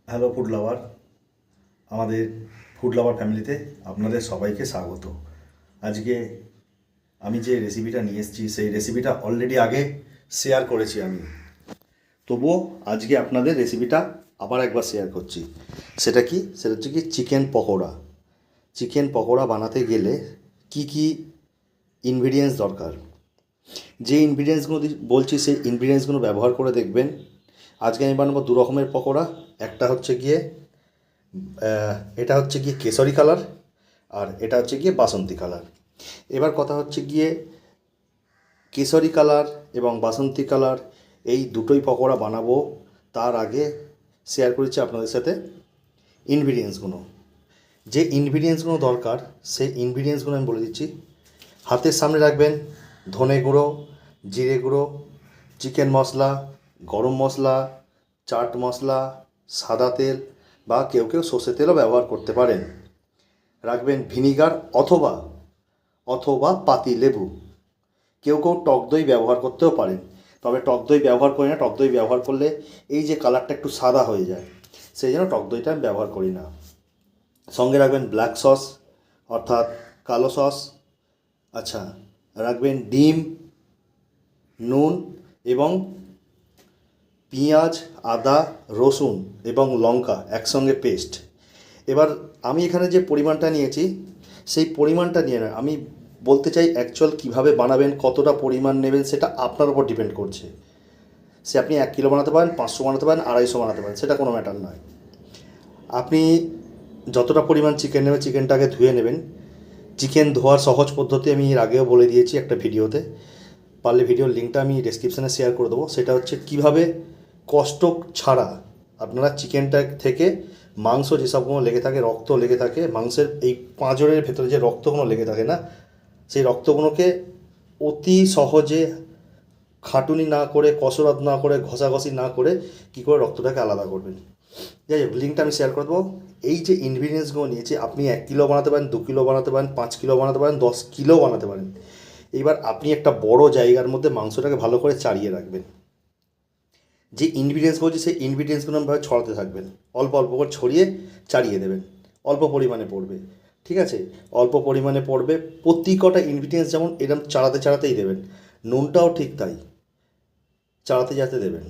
Hello food lover, আমাদের food lover ফ্যামিলিতে আপনাদের সবাইকে স্বাগত। আজকে আমি যে রেসিপিটা নিয়ে এসেছি সেই রেসিপিটা অলরেডি আগে শেয়ার করেছি আমি, তবুও আজকে আপনাদের রেসিপিটা আবার একবার শেয়ার করছি। সেটা হচ্ছে কি চিকেন পকোড়া। চিকেন পকোড়া বানাতে গেলে কি কি ইনগ্রিডিয়েন্টস দরকার, যে ইনগ্রিডিয়েন্টসগুলো বলছি সেই ইনগ্রিডিয়েন্টসগুলো ব্যবহার করে দেখবেন। আজকে আমি বানাবো দু রকমের পকোড়া। একটা হচ্ছে গিয়ে এটা হচ্ছে গিয়ে কেশরি কালার, আর এটা হচ্ছে গিয়ে বাসন্তী কালার। এবার কথা হচ্ছে গিয়ে কেশরি কালার এবং বাসন্তী কালার এই দুটোই পকোড়া বানাবো। তার আগে শেয়ার করেছি আপনাদের সাথে ইনগ্রিডিয়েন্টসগুলো। যে ইনগ্রিডিয়েন্টসগুলো দরকার সেই ইনগ্রিডিয়েন্টসগুলো আমি বলে দিচ্ছি। হাতের সামনে রাখবেন ধনে গুঁড়ো, জিরে গুঁড়ো, চিকেন মশলা, গরম মশলা, চাট মশলা, সাদা তেল বা কেউ কেউ সর্ষের তেলও ব্যবহার করতে পারেন। রাখবেন ভিনিগার অথবা অথবা পাতি লেবু। কেউ কেউ টক দই ব্যবহার করতেও পারেন, তবে টক দই ব্যবহার করি না। টক দই ব্যবহার করলে এই যে কালারটা একটু সাদা হয়ে যায়, সেই জন্য টক দইটা আমি ব্যবহার করি না। সঙ্গে রাখবেন ব্ল্যাক সস অর্থাৎ কালো সস। আচ্ছা, রাখবেন ডিম, নুন এবং পেঁয়াজ, আদা, রসুন এবং লঙ্কা একসঙ্গে পেস্ট। এবার আমি এখানে যে পরিমাণটা নিয়েছি সেই পরিমাণটা নিয়ে না, আমি বলতে চাই অ্যাকচুয়াল কীভাবে বানাবেন, কতটা পরিমাণ নেবেন সেটা আপনার উপর ডিপেন্ড করছে। সে আপনি 1 কিলো বানাতে পারেন, 500 বানাতে পারেন, 250 বানাতে পারেন, সেটা কোনো ম্যাটার নয়। আপনি যতটা পরিমাণ চিকেন নেবেন চিকেনটাকে ধুয়ে নেবেন। চিকেন ধোয়ার সহজ পদ্ধতি আমি এর আগেও বলে দিয়েছি একটা ভিডিওতে, পারলে ভিডিওর লিঙ্কটা আমি ডেসক্রিপশানে শেয়ার করে দেবো। সেটা হচ্ছে কীভাবে কষ্ট ছাড়া আপনারা চিকেনটা থেকে মাংস যেসবগুলো লেগে থাকে, রক্ত লেগে থাকে মাংসের এই পাঁজরের ভেতরে যে রক্তগুলো লেগে থাকে না, সেই রক্তগুলোকে অতি সহজে খাটুনি না করে, কসরত না করে, ঘষাঘষি না করে কী করে রক্তটাকে আলাদা করবেন। যাই হোক, লিঙ্কটা আমি শেয়ার করে দেবো। এই যে ইনগ্রিডিয়েন্টসগুলো নিয়েছি, আপনি 1 কিলো বানাতে পারেন, 2 কিলো বানাতে পারেন, 5 কিলো বানাতে পারেন, 10 কিলো বানাতে পারেন। এইবার আপনি একটা বড় জায়গার মধ্যে মাংসটাকে ভালো করে চাড়িয়ে রাখবেন। যে ইনগ্রিডিয়েন্টস বলছি সেই ইনগ্রিডিয়েন্টসগুলো ভাবে ছড়াতে থাকবেন, অল্প অল্প করে ছড়িয়ে চাড়িয়ে দেবেন। অল্প পরিমাণে পড়বে, ঠিক আছে? অল্প পরিমাণে পড়বে। প্রতি কটা ইনগ্রিডিয়েন্টস যেমন এরকম চাড়াতে চাড়াতেই দেবেন। নুনটাও ঠিক তাই, চাড়াতে যাতে দেবেন।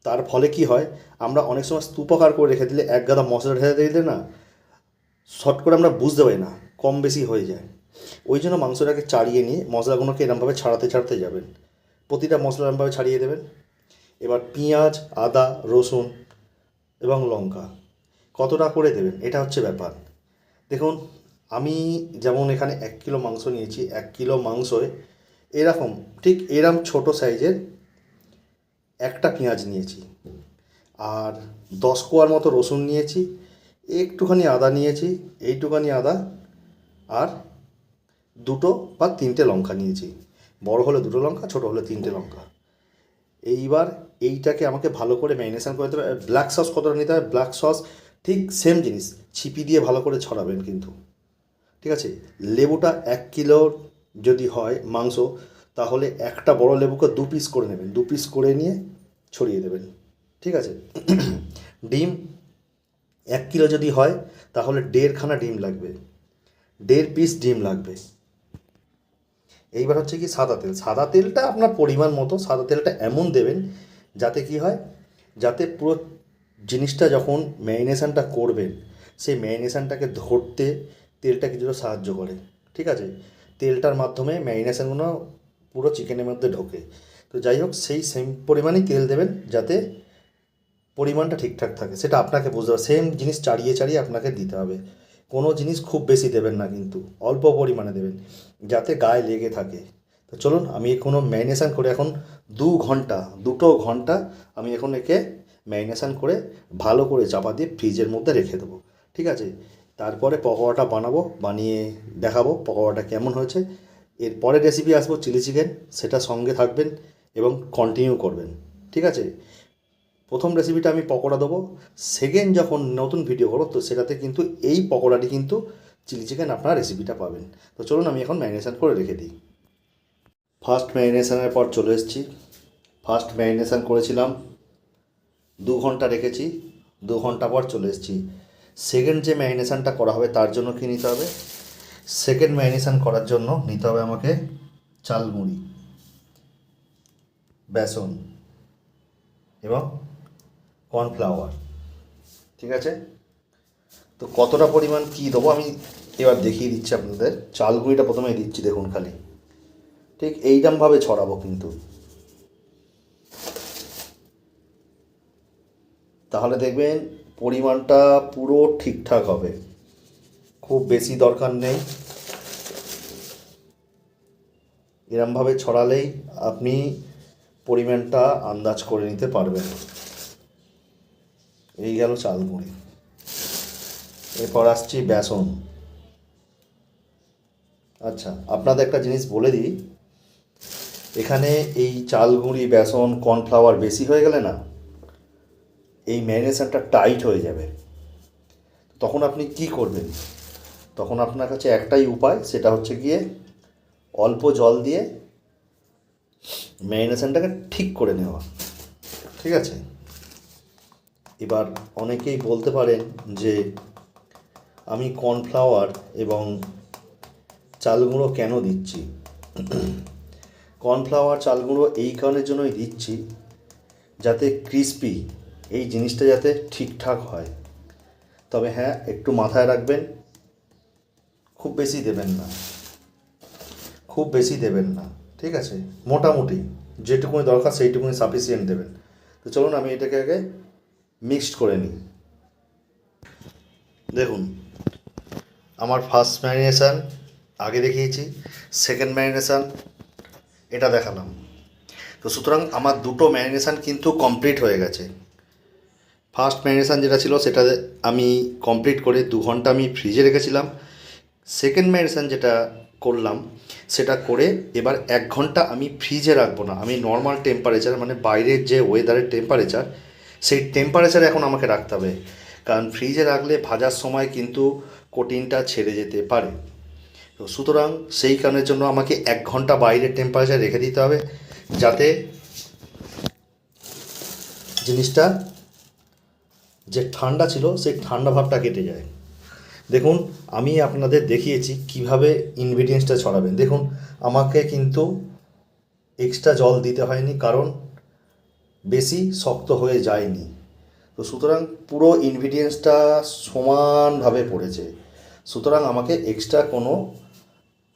তার ফলে কি হয়, আমরা অনেক সময় স্তূপাকার করে রেখে দিলে, এক গাদা মশলা ঢেলে দিলে না, শর্ট করে আমরা বুঝতে পারি না, কম বেশি হয়ে যায়। ওই জন্য মাংসটাকে চাড়িয়ে নিয়ে মশলাগুলোকে এরমভাবে ছাড়াতে ছাড়াতে যাবেন। প্রতিটা মশলা এরমভাবে ছাড়িয়ে দেবেন। এবার পেঁয়াজ, আদা, রসুন এবং লঙ্কা কতটা করে দেবেন এটা হচ্ছে ব্যাপার। দেখুন, আমি যেমন এখানে 1 কিলো মাংস নিয়েছি, 1 কিলো মাংসয় এরকম ঠিক এরম ছোটো সাইজের একটা পেঁয়াজ নিয়েছি, আর 10 কোয়ার মতো রসুন নিয়েছি, একটুখানি আদা নিয়েছি, এইটুখানি আদা, আর 2 বা 3টে লঙ্কা নিয়েছি। বড় হলে 2টো লঙ্কা, ছোটো হলে 3টে লঙ্কা। এইবার এইটাকে আমাকে ভালো করে ম্যারিনেশন করে দেবে। ব্ল্যাক সস কতটা নিতে হবে, ব্ল্যাক সস ঠিক সেম জিনিস, ছিপি দিয়ে ভালো করে ছড়াবেন কিন্তু, ঠিক আছে? লেবুটা 1 কিলোর যদি হয় মাংস, তাহলে একটা বড় লেবুকে 2 পিস করে নেবেন, 2 পিস করে নিয়ে ছড়িয়ে দেবেন, ঠিক আছে? ডিম 1 কিলো যদি হয় তাহলে 1.5খানা ডিম লাগবে, 1.5 পিস ডিম লাগবে। এইবার হচ্ছে কি সাদা তেল। সাদা তেলটা আপনার পরিমাণ মতো, সাদা তেলটা এমন দেবেন যাতে কি হয়, যাতে পুরো জিনিসটা যখন ম্যারিনেশনটা করবেন সেই ম্যারিনেশনটাকে ধরতে তেলটা কিছুটা সাহায্য করে, ঠিক আছে? তেলটার মাধ্যমে ম্যারিনেশনগুলো পুরো চিকেনের মধ্যে ঢোকে। তো যাই হোক, সেই সেম পরিমাণেই তেল দেবেন যাতে পরিমাণটা ঠিকঠাক থাকে, সেটা আপনাকে বুঝতে হবে। সেম জিনিস চাড়িয়ে চাড়িয়ে আপনাকে দিতে হবে। কোনো জিনিস খুব বেশি দেবেন না, কিন্তু অল্প পরিমাণে দেবেন যাতে গায়ে লেগে থাকে। তো চলুন, আমি কোনো ম্যারিনেশান করে এখন 2 ঘন্টা, 2টো ঘন্টা আমি এখন একে ম্যারিনেশান করে ভালো করে চাপা দিয়ে ফ্রিজের মধ্যে রেখে দেবো, ঠিক আছে? তারপরে পকোড়াটা বানাবো, বানিয়ে দেখাবো পকোড়াটা কেমন হয়েছে। এর পরের রেসিপি আসবো চিলি চিকেন, সেটা সঙ্গে থাকবেন এবং কন্টিনিউ করবেন, ঠিক আছে? প্রথম রেসিপিটা আমি পকোড়া দেবো, সেকেন্ড যখন নতুন ভিডিও করো তো সেটাতে কিন্তু এই পকোড়াটি কিন্তু চিলি চিকেন আপনার রেসিপিটা পাবেন। তো চলুন আমি এখন ম্যারিনেশন করে রেখে দিই। ফার্স্ট ম্যারিনেশনের পর চলে এসেছি। ফার্স্ট ম্যারিনেশন করেছিলাম, 2 ঘন্টা রেখেছি। 2 ঘন্টা পর চলে এসেছি। সেকেন্ড যে ম্যারিনেশনটা করা হবে তার জন্য কী নিতে হবে, সেকেন্ড ম্যারিনেশন করার জন্য নিতে হবে আমাকে চাল মুড়ি, বেসন এবং কর্নফ্লাওয়ার। ঠিক আছে, তো কতটা পরিমাণ কী দেবো আমি এবার দেখিয়ে দিচ্ছি আপনাদের। চাল গুঁড়িটা প্রথমে দিচ্ছি, দেখুন খালি ঠিক এইরকমভাবে ছড়াবো, কিন্তু তাহলে দেখবেন পরিমাণটা পুরো ঠিকঠাক হবে, খুব বেশি দরকার নেই। এরমভাবে ছড়ালেই আপনি পরিমাণটা আন্দাজ করে নিতে পারবেন। এই গেল চাল গুঁড়ি। এরপর আসছি বেসন। আচ্ছা, আপনাদের একটা জিনিস বলে দিই, এখানে এই চাল গুঁড়ি, বেসন, কর্নফ্লাওয়ার বেশি হয়ে গেলে না এই ম্যারিনেশনটা টাইট হয়ে যাবে। তখন আপনি কি করবেন, তখন আপনার কাছে একটাই উপায়, সেটা হচ্ছে গিয়ে অল্প জল দিয়ে ম্যারিনেশনটাকে ঠিক করে নেওয়া। ঠিক আছে, এবার অনেকেই বলতে পারেন যে আমি কর্নফ্লাওয়ার এবং চাল গুঁড়ো কেন দিচ্ছি। কর্নফ্লাওয়ার, চাল গুঁড়ো এই কারণের জন্যই দিচ্ছি যাতে ক্রিস্পি এই জিনিসটা যাতে ঠিকঠাক হয়। তবে হ্যাঁ, একটু মাথায় রাখবেন, খুব বেশি দেবেন না, খুব বেশি দেবেন না। ঠিক আছে, মোটামুটি যেটুকুনি দরকার সেইটুকুনি সাফিসিয়েন্ট দেবেন। তো চলুন আমি এটাকে আগে মিক্সড করে নিই। দেখুন, আমার ফার্স্ট ম্যারিনেশান আগে দেখিয়েছি, সেকেন্ড ম্যারিনেশান এটা দেখালাম। তো সুতরাং আমার দুটো ম্যারিনেশান কিন্তু কমপ্লিট হয়ে গেছে। ফার্স্ট ম্যারিনেশান যেটা ছিল সেটা আমি কমপ্লিট করে 2 ঘন্টা আমি ফ্রিজে রেখেছিলাম। সেকেন্ড ম্যারিনেশান যেটা করলাম সেটা করে এবার 1 ঘন্টা আমি ফ্রিজে রাখবো না, আমি নর্মাল টেম্পারেচার, মানে বাইরের যে ওয়েদারের টেম্পারেচার সেই টেম্পারেচারে এখন আমাকে রাখতে হবে। কারণ ফ্রিজে রাখলে ভাজার সময় কিন্তু কোটিনটা ছেড়ে যেতে পারে। তো সুতরাং সেই কারণের জন্য আমাকে 1 ঘন্টা বাইরের টেম্পারেচার রেখে দিতে হবে, যাতে জিনিসটা যে ঠান্ডা ছিল সেই ঠান্ডা ভাবটা কেটে যায়। দেখুন, আমি আপনাদের দেখিয়েছি কিভাবে ইনগ্রিডিয়েন্টসটা ছড়াবেন। দেখুন, আমাকে কিন্তু এক্সট্রা জল দিতে হয়নি, কারণ বেশি শক্ত হয়ে যায়নি। তো সুতরাং পুরো ইনগ্রিডিয়েন্টসটা সমানভাবে পড়েছে, সুতরাং আমাকে এক্সট্রা কোনো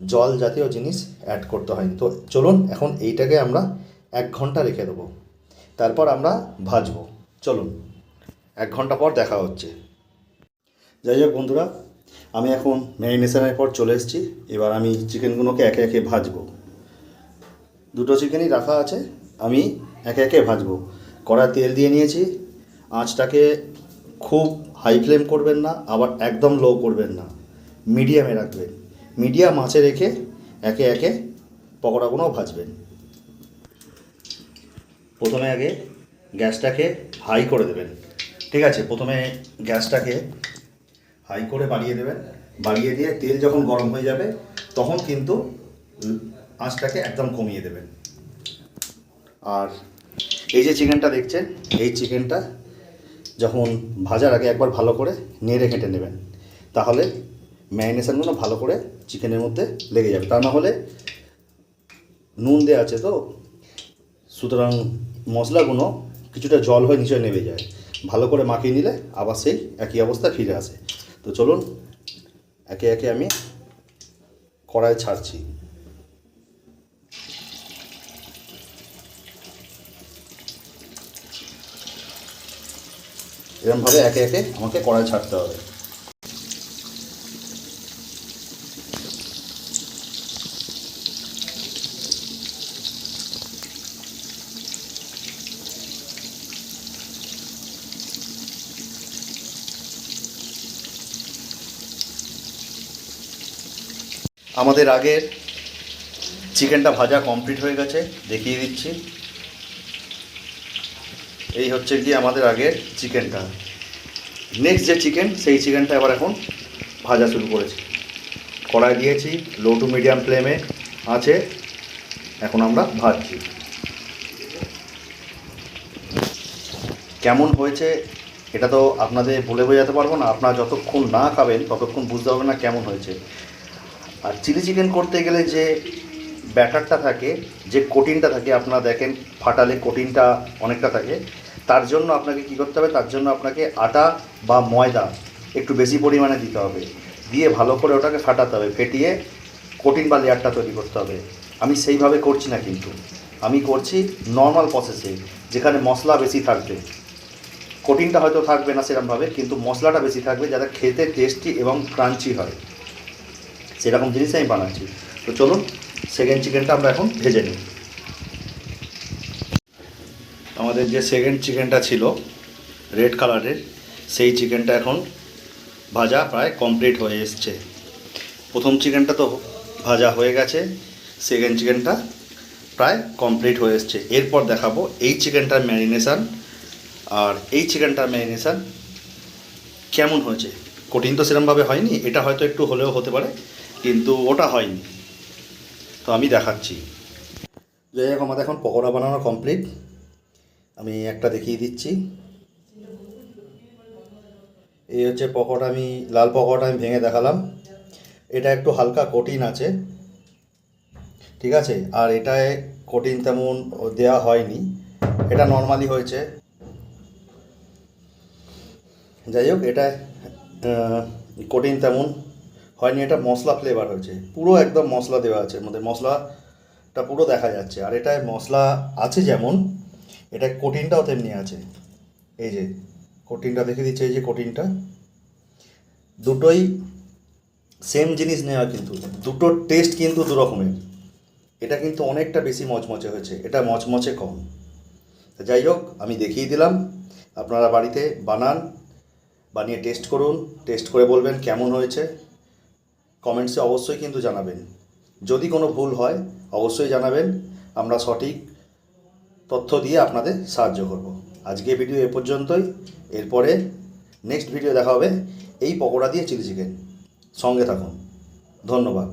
জল জাতীয় জিনিস অ্যাড করতে হয়নি। তো চলুন এখন এইটাকে আমরা 1 ঘন্টা রেখে দেবো, তারপর আমরা ভাজবো। চলুন 1 ঘন্টা পর দেখা হচ্ছে। যাই হোক বন্ধুরা, আমি এখন ম্যারিনেশনের পর চলে এসেছি। এবার আমি চিকেনগুলোকে একে একে ভাজবো। দুটো চিকেনই রাখা আছে, আমি একে একে ভাজবো। কড়া তেল দিয়ে নিয়েছি, আঁচটাকে খুব হাই ফ্লেম করবেন না, আবার একদম লো করবেন না, মিডিয়ামে রাখবেন। মিডিয়াম আঁচে রেখে একে একে পকোড়াগুলো ভাজবেন। প্রথমে আগে গ্যাসটাকে হাই করে দেবেন। ঠিক আছে, প্রথমে গ্যাসটাকে হাই করে বাড়িয়ে দেবেন, বাড়িয়ে দিয়ে তেল যখন গরম হয়ে যাবে তখন কিন্তু আঁচটাকে একদম কমিয়ে দেবেন। আর এই যে চিকেনটা দেখছেন, এই চিকেনটা যখন ভাজার আগে একবার ভালো করে নেড়ে ঘেঁটে নেবেন, তাহলে ম্যারিনেশনগুলো ভালো করে চিকেনের মধ্যে লেগে যাবে। তা না হলে নুন দেওয়া আছে তো, সুতরাং মশলাগুলো কিছুটা জল হয়ে নিচে নেমে যায়। ভালো করে মাখিয়ে নিলে আবার সেই একই অবস্থা ফিরে আসে। তো চলুন একে একে আমি কড়াই ছাড়ছি। এরকমভাবে একে একে আমাকে কড়াই ছাড়তে হবে। আমাদের আগের চিকেনটা ভাজা কমপ্লিট হয়ে গেছে, দেখিয়ে দিচ্ছি। এই হচ্ছে কি আমাদের আগের চিকেনটা। নেক্সট যে চিকেন, সেই চিকেনটা এবার এখন ভাজা শুরু করেছি। কড়াই দিয়েছি, লো টু মিডিয়াম ফ্লেমে আছে, এখন আমরা ভাজছি। কেমন হয়েছে এটা তো আপনাদের বলে বোঝাতে পারবো না, আপনারা যতক্ষণ না খাবেন ততক্ষণ বুঝতে পারবেন না কেমন হয়েছে। আর চিলি চিকেন করতে গেলে যে ব্যাটারটা থাকে, যে কোটিনটা থাকে, আপনারা দেখেন ফাটালে কোটিনটা অনেকটা থাকে, তার জন্য আপনাকে কী করতে হবে, তার জন্য আপনাকে আটা বা ময়দা একটু বেশি পরিমাণে দিতে হবে, দিয়ে ভালো করে ওটাকে ফাটাতে হবে, ফেটিয়ে কোটিন বা লেয়ারটা তৈরি করতে হবে। আমি সেইভাবে করছি না, কিন্তু আমি করছি নর্মাল প্রসেসে, যেখানে মশলা বেশি থাকবে, কোটিনটা হয়তো থাকবে না সেরকমভাবে, কিন্তু মশলাটা বেশি থাকবে, যাতে খেতে টেস্টি এবং ক্রাঞ্চি হয়, সেরকম জিনিস আমি বানাচ্ছি। তো চলুন সেকেন্ড চিকেনটা আমরা এখন ভেজে নিই। আমাদের যে সেকেন্ড চিকেনটা ছিল রেড কালারের, সেই চিকেনটা এখন ভাজা প্রায় কমপ্লিট হয়ে এসছে। প্রথম চিকেনটা তো ভাজা হয়ে গেছে, সেকেন্ড চিকেনটা প্রায় কমপ্লিট হয়ে এসছে। এরপর দেখাবো এই চিকেনটার ম্যারিনেশান, আর এই চিকেনটার ম্যারিনেশান কেমন হয়েছে। কঠিন তো সেরকমভাবে হয়নি, এটা হয়তো একটু হলেও হতে পারে, কিন্তু ওটা হয়নি। তো আমি দেখাচ্ছি। যাই হোক, আমাদের এখন পকোড়া বানানো কমপ্লিট। আমি একটা দেখিয়ে দিচ্ছি। এই হচ্ছে পকোড়া, আমি লাল পকোড়া আমি ভেঙে দেখালাম। এটা একটু হালকা কঠিন আছে, ঠিক আছে, আর এটায় কঠিন তেমন দেওয়া হয়নি, এটা নর্মালি হয়েছে। যাই হোক, এটা কঠিন তেমন হয়নি, এটা মশলা ফ্লেভার হয়েছে, পুরো একদম মশলা দেওয়া আছে, মধ্যে মশলাটা পুরো দেখা যাচ্ছে। আর এটায় মশলা আছে যেমন, এটা কঠিনটাও তেমনি আছে। এই যে কঠিনটা দেখে দিচ্ছে, এই যে কঠিনটা, দুটোই সেম জিনিস নেওয়া, কিন্তু দুটোর টেস্ট কিন্তু দু রকমের। এটা কিন্তু অনেকটা বেশি মচমচে হয়েছে, এটা মচমচে কম। যাই হোক, আমি দেখিয়ে দিলাম, আপনারা বাড়িতে বানান, বানিয়ে টেস্ট করুন, টেস্ট করে বলবেন কেমন হয়েছে। কমেন্টসে অবশ্যই কিন্তু জানাবেন, যদি কোনো ভুল হয় অবশ্যই জানাবেন, আমরা সঠিক তথ্য দিয়ে আপনাদের সাহায্য করব। আজকে ভিডিও এ পর্যন্তই, এরপরে নেক্সট ভিডিও দেখা হবে এই পকোড়া দিয়ে চিলি চিকেন। সঙ্গে থাকুন, ধন্যবাদ।